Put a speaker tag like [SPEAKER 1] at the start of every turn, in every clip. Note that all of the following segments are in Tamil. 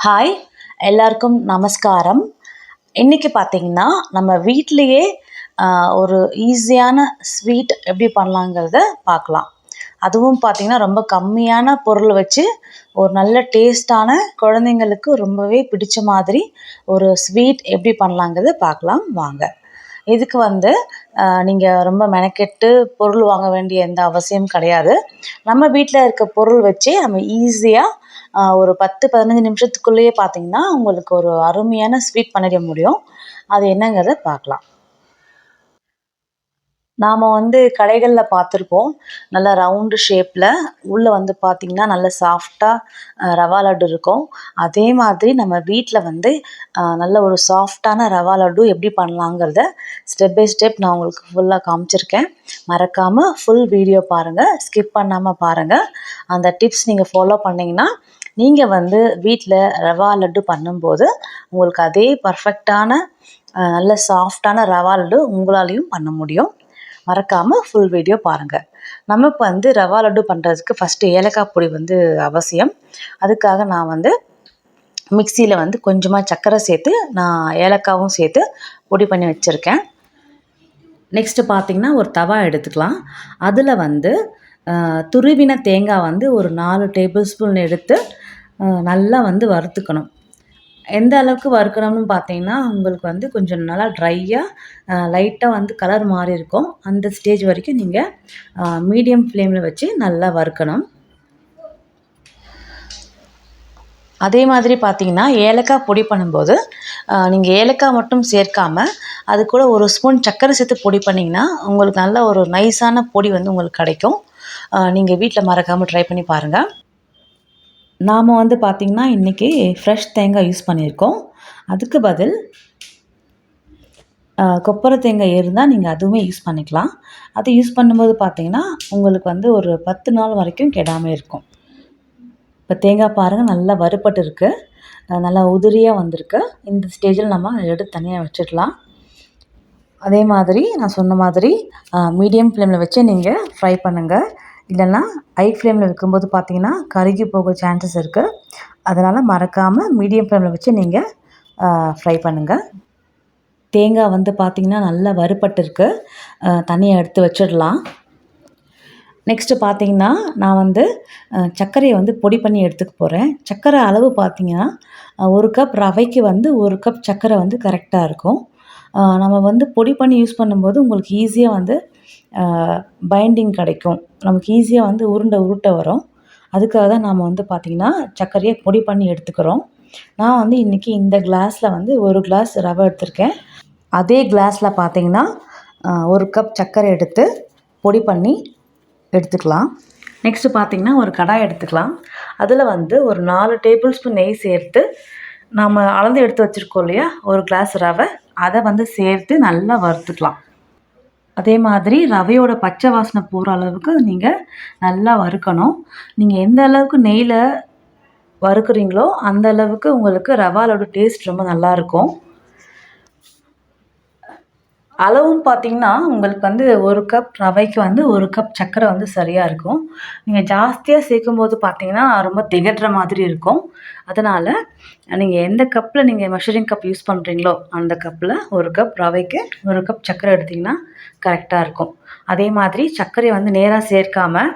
[SPEAKER 1] ஹாய், எல்லாருக்கும் நமஸ்காரம். இன்னைக்கு பார்த்தீங்கன்னா, நம்ம வீட்டிலேயே ஒரு ஈஸியான ஸ்வீட் எப்படி பண்ணலாங்கிறத பார்க்கலாம். அதுவும் பார்த்தீங்கன்னா, ரொம்ப கம்மியான பொருள் வச்சு ஒரு நல்ல டேஸ்ட்டான குழந்தைங்களுக்கு ரொம்பவே பிடிச்ச மாதிரி ஒரு ஸ்வீட் எப்படி பண்ணலாங்கிறத பார்க்கலாம் வாங்க. இதுக்கு வந்து நீங்கள் ரொம்ப மெனக்கெட்டு பொருள் வாங்க வேண்டிய எந்த அவசியம் கிடையாது. நம்ம வீட்டில் இருக்க பொருள் வச்சே நம்ம ஈஸியாக ஒரு 10-15 நிமிஷத்துக்குள்ளேயே பார்த்தீங்கன்னா உங்களுக்கு ஒரு அருமையான ஸ்வீட் பண்ணிட முடியும். அது என்னங்கிறத பார்க்கலாம். நாம் வந்து கடைகளில் பார்த்துருப்போம். நல்லா ரவுண்டு ஷேப்பில் உள்ளே வந்து பார்த்திங்கன்னா நல்ல சாஃப்டாக ரவா லட்டு இருக்கும். அதே மாதிரி நம்ம வீட்டில் வந்து நல்ல ஒரு சாஃப்டான ரவா லட்டு எப்படி பண்ணலாங்கிறத ஸ்டெப் பை ஸ்டெப் நான் உங்களுக்கு ஃபுல்லாக காமிச்சிருக்கேன். மறக்காமல் ஃபுல் வீடியோ பாருங்கள், ஸ்கிப் பண்ணாமல் பாருங்கள். அந்த டிப்ஸ் நீங்கள் ஃபாலோ பண்ணிங்கன்னா நீங்கள் வந்து வீட்டில் ரவா லட்டு பண்ணும்போது உங்களுக்கு அதே பர்ஃபெக்டான நல்ல சாஃப்டான ரவா லட்டு உங்களாலையும் பண்ண முடியும். மறக்காமல் ஃபுல் வீடியோ பாருங்கள். நமக்கு வந்து ரவா லட்டு பண்ணுறதுக்கு ஃபஸ்ட்டு ஏலக்காய் பொடி வந்து அவசியம். அதுக்காக நான் வந்து மிக்சியில் வந்து கொஞ்சமாக சர்க்கரை சேர்த்து நான் ஏலக்காவும் சேர்த்து பொடி பண்ணி வச்சுருக்கேன். நெக்ஸ்ட்டு பார்த்திங்கன்னா ஒரு தவா எடுத்துக்கலாம். அதில் வந்து துருவின தேங்காய் வந்து ஒரு 4 டேபிள் ஸ்பூன் எடுத்து நல்லா வந்து வறுத்துக்கணும். எந்த அளவுக்கு வறுக்கணும்னு பார்த்தீங்கன்னா உங்களுக்கு வந்து கொஞ்சம் நல்லா ட்ரையாக லைட்டாக வந்து கலர் மாறி இருக்கும். அந்த ஸ்டேஜ் வரைக்கும் நீங்கள் மீடியம் ஃப்ளேமில் வச்சு நல்லா வறுக்கணும். அதே மாதிரி பார்த்தீங்கன்னா ஏலக்காய் பொடி பண்ணும்போது நீங்கள் ஏலக்காய் மட்டும் சேர்க்காமல் அது கூட ஒரு ஸ்பூன் சர்க்கரை சேர்த்து பொடி பண்ணிங்கன்னா உங்களுக்கு நல்ல ஒரு நைஸான பொடி வந்து உங்களுக்கு கிடைக்கும். நீங்கள் வீட்டில் மறக்காமல் ட்ரை பண்ணி பாருங்கள். நாம் வந்து பார்த்திங்கன்னா இன்றைக்கி ஃப்ரெஷ் தேங்காய் யூஸ் பண்ணியிருக்கோம். அதுக்கு பதில் கொப்பரை தேங்காய் இருந்தால் நீங்கள் அதுவுமே யூஸ் பண்ணிக்கலாம். அது யூஸ் பண்ணும்போது பார்த்திங்கன்னா உங்களுக்கு வந்து ஒரு 10 நாள் வரைக்கும் கெடாமல் இருக்கும். இப்போ தேங்காய் பாருங்கள் நல்லா வறுபட்டு இருக்குது, நல்லா உதிரியாக வந்திருக்கு. இந்த ஸ்டேஜில் நம்ம எடுத்து தனியாக வச்சிடலாம். அதே மாதிரி நான் சொன்ன மாதிரி மீடியம் ஃப்ளேமில் வச்சு நீங்கள் ஃப்ரை பண்ணுங்கள். இல்லைன்னா ஹை ஃப்ளேமில் வைக்கும்போது பார்த்திங்கன்னா கருகி போக சான்சஸ் இருக்குது. அதனால் மறக்காமல் மீடியம் ஃப்ளேமில் வச்சு நீங்கள் ஃப்ரை பண்ணுங்கள். தேங்காய் வந்து பார்த்திங்கன்னா நல்லா வறுபட்டுருக்கு, தனியாக எடுத்து வச்சிடலாம். நெக்ஸ்ட்டு பார்த்திங்கன்னா நான் வந்து சர்க்கரையை வந்து பொடி பண்ணி எடுத்துக்க போகிறேன். சர்க்கரை அளவு பார்த்திங்கன்னா 1 கப் ரவைக்கு வந்து 1 கப் சர்க்கரை வந்து கரெக்டாக இருக்கும். நம்ம வந்து பொடி பண்ணி யூஸ் பண்ணும்போது உங்களுக்கு ஈஸியாக வந்து பைண்டிங் கிடைக்கும். நமக்கு ஈஸியாக வந்து உருண்டை வரும். அதுக்காக தான் நாம் வந்து பார்த்திங்கன்னா சர்க்கரையை பொடி பண்ணி எடுத்துக்கிறோம். நான் வந்து இன்றைக்கி இந்த கிளாஸில் வந்து 1 கிளாஸ் ரவை எடுத்திருக்கேன். அதே கிளாஸில் பார்த்திங்கன்னா 1 கப் சர்க்கரை எடுத்து பொடி பண்ணி எடுத்துக்கலாம். நெக்ஸ்ட்டு பார்த்திங்கன்னா ஒரு கடாய் எடுத்துக்கலாம். அதில் வந்து ஒரு 4 டேபிள் ஸ்பூன் நெய் சேர்த்து நம்ம அளந்து எடுத்து வச்சுருக்கோம் இல்லையா 1 கிளாஸ் ரவை, அதை வந்து சேர்த்து நல்லா வறுத்துக்கலாம். அதே மாதிரி ரவையோட பச்சை வாசனை போகிற அளவுக்கு நீங்கள் நல்லா வறுக்கணும். நீங்கள் எந்த அளவுக்கு நெய்யில் வறுக்குறீங்களோ அந்த அளவுக்கு உங்களுக்கு ரவா லட்டு டேஸ்ட் ரொம்ப நல்லாயிருக்கும். அளவும் பார்த்திங்கன்னா உங்களுக்கு வந்து 1 கப் ரவைக்கு வந்து 1 கப் சர்க்கரை வந்து சரியாக இருக்கும். நீங்கள் ஜாஸ்தியாக சேர்க்கும்போது பார்த்திங்கன்னா ரொம்ப திகட்டுற மாதிரி இருக்கும். அதனால் நீங்கள் எந்த கப்பில் நீங்கள் மெஷரிங் கப் யூஸ் பண்ணுறீங்களோ அந்த கப்பில் 1 கப் ரவைக்கு 1 கப் சர்க்கரை எடுத்திங்கன்னா கரெக்டாக இருக்கும். அதே மாதிரி சர்க்கரையை வந்து நேராக சேர்க்காமல்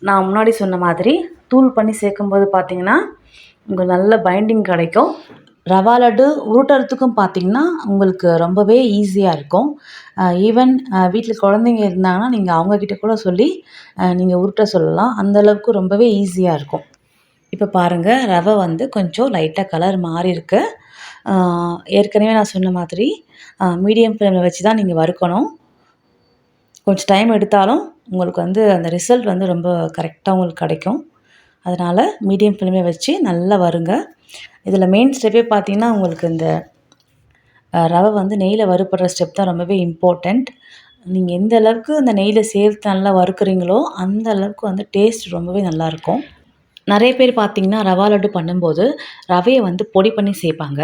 [SPEAKER 1] நான் முன்னாடி சொன்ன மாதிரி தூள் பண்ணி சேர்க்கும்போது பார்த்திங்கன்னா உங்களுக்கு நல்ல பைண்டிங் கிடைக்கும். ரவா லட்டு உருட்டுறதுக்கும் பார்த்திங்கன்னா உங்களுக்கு ரொம்பவே ஈஸியாக இருக்கும். ஈவன் வீட்டில் குழந்தைங்க இருந்தாங்கன்னா நீங்கள் அவங்கக்கிட்ட கூட சொல்லி நீங்கள் உருட்ட சொல்லலாம். அந்தளவுக்கு ரொம்பவே ஈஸியாக இருக்கும். இப்போ பாருங்கள் ரவை வந்து கொஞ்சம் லைட்டாக கலர் மாறி இருக்கு. ஏற்கனவே நான் சொன்ன மாதிரி மீடியம் ஃப்ளேமில் வச்சு தான் நீங்கள் வறுக்கணும். கொஞ்சம் டைம் எடுத்தாலும் உங்களுக்கு வந்து அந்த ரிசல்ட் வந்து ரொம்ப கரெக்டாக உங்களுக்கு கிடைக்கும். அதனால் மீடியம் ஃப்ளேமில் வச்சு நல்லா வறுங்க. இதில் மெயின் ஸ்டெப்பே பார்த்திங்கன்னா உங்களுக்கு இந்த ரவை வந்து நெய்யில் வறுப்படுற ஸ்டெப் தான் ரொம்பவே இம்பார்ட்டண்ட். நீங்கள் எந்த அளவுக்கு அந்த நெய்யில் சேர்த்து நல்லா வறுக்குறீங்களோ அந்த அளவுக்கு வந்து டேஸ்ட் ரொம்பவே நல்லாயிருக்கும். நிறைய பேர் பார்த்திங்கன்னா ரவா லட்டு பண்ணும்போது ரவையை வந்து பொடி பண்ணி சேர்ப்பாங்க.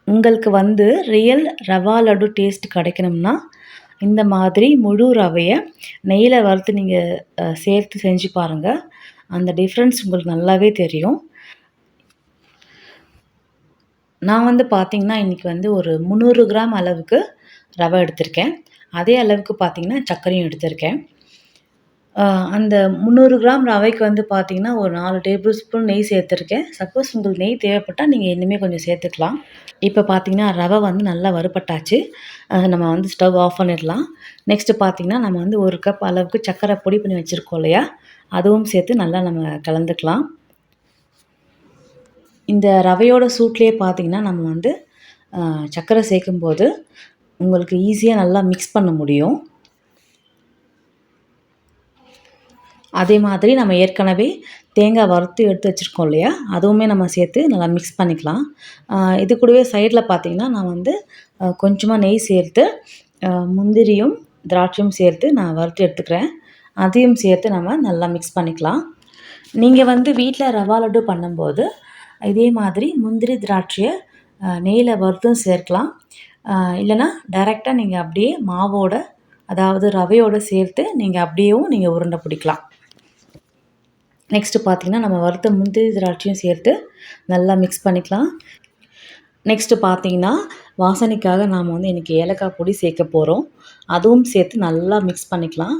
[SPEAKER 1] உங்களுக்கு வந்து ரியல் ரவா லட்டு டேஸ்ட் கிடைக்கணும்னா இந்த மாதிரி முழு ரவையை நெய்யில் வறுத்து நீங்கள் சேர்த்து செஞ்சு பாருங்கள். அந்த டிஃப்ரென்ஸ் உங்களுக்கு நல்லாவே தெரியும். நான் வந்து பார்த்தீங்கன்னா, இன்றைக்கி வந்து ஒரு 300 கிராம் அளவுக்கு ரவை எடுத்திருக்கேன். அதே அளவுக்கு பார்த்தீங்கன்னா, சர்க்கரையும் எடுத்திருக்கேன். அந்த 300 கிராம் ரவைக்கு வந்து பார்த்தீங்கன்னா, ஒரு 4 டேபிள் ஸ்பூன் நெய் சேர்த்துருக்கேன். சப்போஸ் உங்களுக்கு நெய் தேவைப்பட்டா, நீங்க இன்னுமே கொஞ்சம் சேர்த்துக்கலாம். இப்ப பார்த்தீங்கன்னா, ரவை வந்து நல்லா வறுபட்டாச்சு. நம்ம வந்து ஸ்டவ் ஆஃப் பண்ணிடலாம். நெக்ஸ்ட்டு பார்த்தீங்கன்னா, நம்ம வந்து 1 கப் அளவுக்கு சர்க்கரை பொடி பண்ணி வச்சுருக்கோம் இல்லையா? அதுவும் சேர்த்து நல்லா நம்ம கலந்துக்கலாம். இந்த ரவையோட சூட்லேயே பார்த்தீங்கன்னா, நம்ம வந்து சர்க்கரை சேர்க்கும்போது, உங்களுக்கு ஈஸியா நல்லா மிக்ஸ் பண்ண முடியும். அதே மாதிரி நம்ம ஏற்கனவே தேங்காய் வறுத்து எடுத்து வச்சுருக்கோம் இல்லையா? அதுவுமே நம்ம சேர்த்து நல்லா மிக்ஸ் பண்ணிக்கலாம். இது கூடவே சைடில பார்த்தீங்கன்னா, நான் வந்து கொஞ்சமா நெய் சேர்த்து முந்திரியும், திராட்சையும் சேர்த்து நான் வறுத்து எடுத்துக்கிறேன். அதையும் சேர்த்து நம்ம நல்லா மிக்ஸ் பண்ணிக்கலாம். நீங்க வந்து வீட்ல ரவா லட்டு பண்ணும்போது, இதே மாதிரி முந்திரி, திராட்சைய நெய்யில வறுத்தும் சேர்க்கலாம். இல்லைன்னா டைரக்ட்டா நீங்க அப்படியே மாவோட, அதாவது ரவையோட சேர்த்து நீங்க அப்படியேவும் நீங்க உருண்டை பிடிக்கலாம். நெக்ஸ்ட்டு பார்த்தீங்கன்னா, நம்ம வறுத்த முந்திரி, திராட்சையும் சேர்த்து நல்லா மிக்ஸ் பண்ணிக்கலாம். நெக்ஸ்ட்டு பார்த்தீங்கன்னா, வாசனைக்காக நாம வந்து இன்றைக்கி ஏலக்காய் பொடி சேர்க்க போறோம். அதுவும் சேர்த்து நல்லா மிக்ஸ் பண்ணிக்கலாம்.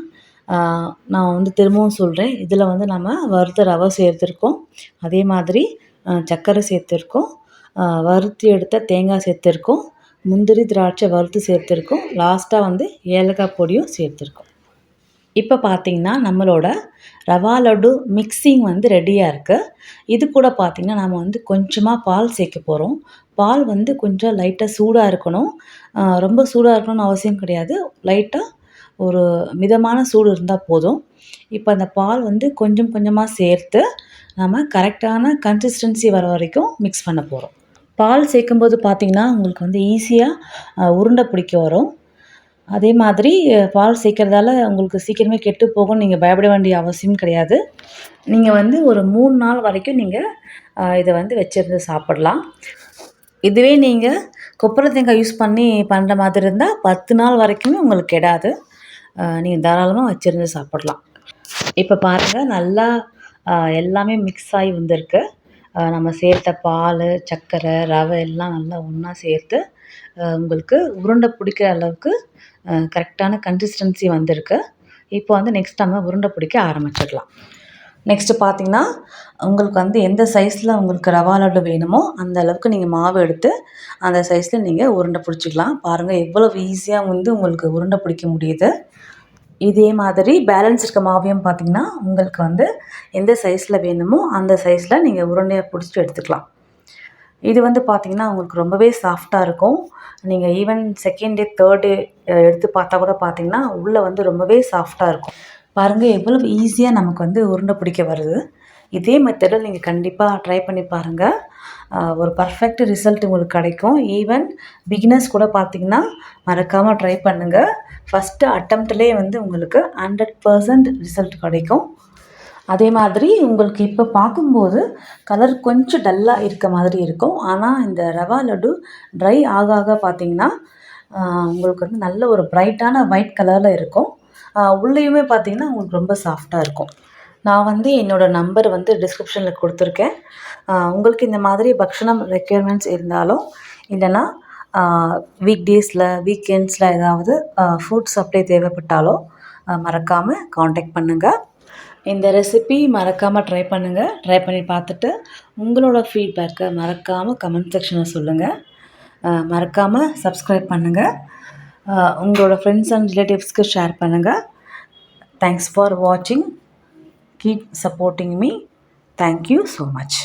[SPEAKER 1] நான் வந்து திரும்பவும் சொல்றேன். இதில வந்து நம்ம வறுத்த ரவை சேர்த்துருக்கோம். அதே மாதிரி சர்க்கரை சேர்த்துருக்கோம். வறுத்து எடுத்த தேங்காய் சேர்த்துருக்கோம். முந்திரி, திராட்சை வறுத்து சேர்த்துருக்கோம். லாஸ்ட்டா வந்து ஏலக்காய் பொடியும் சேர்த்துருக்கோம். இப்போ பார்த்தீங்கன்னா, நம்மளோட ரவா லட்டு மிக்ஸிங் வந்து ரெடியா இருக்கு. இது கூட பார்த்தீங்கன்னா, நாம வந்து கொஞ்சமா பால் சேர்க்க போறோம். பால் வந்து கொஞ்சம் லைட்டா சூடா இருக்கணும். ரொம்ப சூடா இருக்கணும்னு அவசியம் கிடையாது. லைட்டா ஒரு மிதமான சூடு இருந்தா போதும். இப்போ அந்த பால் வந்து கொஞ்சம் கொஞ்சமா சேர்த்து, நம்ம கரெக்டான கன்சிஸ்டன்சி வர வரைக்கும் மிக்ஸ் பண்ண போறோம். பால் சேர்க்கும்போது பார்த்தீங்கன்னா, உங்களுக்கு வந்து ஈஸியா உருண்டை பிடிக்க வரும். அதே மாதிரி பால் சேர்க்கறதால உங்களுக்கு சீக்கிரமே கெட்டு போகும்னு நீங்க பயப்பட வேண்டிய அவசியம் கிடையாது. நீங்க வந்து ஒரு 3 நாள் வரைக்கும் நீங்க இத வந்து வச்சிருந்து சாப்பிடலாம். இதுவே நீங்க கொப்பரை தேங்காய் யூஸ் பண்ணி பண்ற மாதிரி இருந்தா 10 நாள் வரைக்குமே உங்களுக்கு கெடாது. நீங்க தாராளமா வச்சிருந்து சாப்பிடலாம். இப்ப பாருங்க நல்லா எல்லாமே மிக்ஸ் ஆகி வந்திருக்கு. நம்ம சேர்த்த பாலு, சர்க்கரை, ரவை எல்லாம் நல்லா ஒண்ணா சேர்த்து உங்களுக்கு உருண்டை பிடிக்கிற அளவுக்கு கரெக்டான கன்சிஸ்டன்சி வந்திருக்கு. இப்போ வந்து நெக்ஸ்ட் நம்ம உருண்டை பிடிக்க ஆரம்பிச்சிடலாம். நெக்ஸ்ட்டு பார்த்தீங்கன்னா, உங்களுக்கு வந்து எந்த சைஸில் உங்களுக்கு ரவா லட்டு வேணுமோ, அந்த அளவுக்கு நீங்கள் மாவு எடுத்து, அந்த சைஸில் நீங்கள் உருண்டை பிடிச்சிக்கலாம். பாருங்கள் எவ்வளவு ஈஸியாக வந்து உங்களுக்கு உருண்டை பிடிக்க முடியுது. இதே மாதிரி பேலன்ஸ் இருக்க மாவையும் பார்த்தீங்கன்னா, உங்களுக்கு வந்து எந்த சைஸில் வேணுமோ, அந்த சைஸில் நீங்கள் உருண்டையா பிடிச்சிட்டு எடுத்துக்கலாம். இது வந்து பார்த்தீங்கன்னா, உங்களுக்கு ரொம்பவே சாஃப்ட்டா இருக்கும். நீங்க ஈவன் 2ண்ட் டே, 3ர்ட் டே எடுத்து பார்த்தா கூட பார்த்தீங்கன்னா, உள்ள வந்து ரொம்பவே சாஃப்ட்டா இருக்கும். பாருங்க எவ்வளவு ஈஸியா நமக்கு வந்து உருண்டை பிடிக்க வருது. இதே மெத்தட நீங்க கண்டிப்பா ட்ரை பண்ணி பாருங்க. ஒரு பெர்ஃபெக்ட் ரிசல்ட் உங்களுக்கு கிடைக்கும். ஈவன் பிகினர்ஸ் கூட பார்த்தீங்கன்னா, மறக்காம ட்ரை பண்ணுங்க. ஃபர்ஸ்ட் அட்டெம்ப்ட்லயே வந்து உங்களுக்கு 100% ரிசல்ட் கிடைக்கும். அதே மாதிரி உங்களுக்கு இப்போ பார்க்கும்போது கலர் கொஞ்சம் டல்லா இருக்க மாதிரி இருக்கும். ஆனா, இந்த ரவா லட்டு ட்ரை ஆக ஆக பார்த்தீங்கன்னா, உங்களுக்கு வந்து நல்ல ஒரு பிரைட்டான ஒயிட் கலர்ல இருக்கும். உள்ளேயுமே பார்த்தீங்கன்னா, உங்களுக்கு ரொம்ப சாஃப்ட்டா இருக்கும். நான் வந்து என்னோட நம்பர் வந்து டிஸ்கிரிப்ஷன்ல குடுத்துருக்கேன். உங்களுக்கு இந்த மாதிரி பக்ஷணம் ரெக்யர்மெண்ட்ஸ் இருந்தாலோ, இல்லைன்னா வீக் டேஸில், வீக்கெண்ட்ஸில் ஏதாவது ஃபுட் சப்ளை தேவைப்பட்டாலோ மறக்காமல் காண்டாக்ட் பண்ணுங்க. இந்த ரெசிபி மறக்காமல் ட்ரை பண்ணுங்கள். ட்ரை பண்ணி பார்த்துட்டு உங்களோட ஃபீட்பேக்கை மறக்காமல் கமெண்ட் செக்ஷனில் சொல்லுங்கள். மறக்காமல் சப்ஸ்கிரைப் பண்ணுங்கள். உங்களோட ஃப்ரெண்ட்ஸ் அண்ட் ரிலேட்டிவ்ஸ்க்கு ஷேர் பண்ணுங்கள். தேங்க்ஸ் ஃபார் வாட்சிங். Keep supporting me. Thank you so much.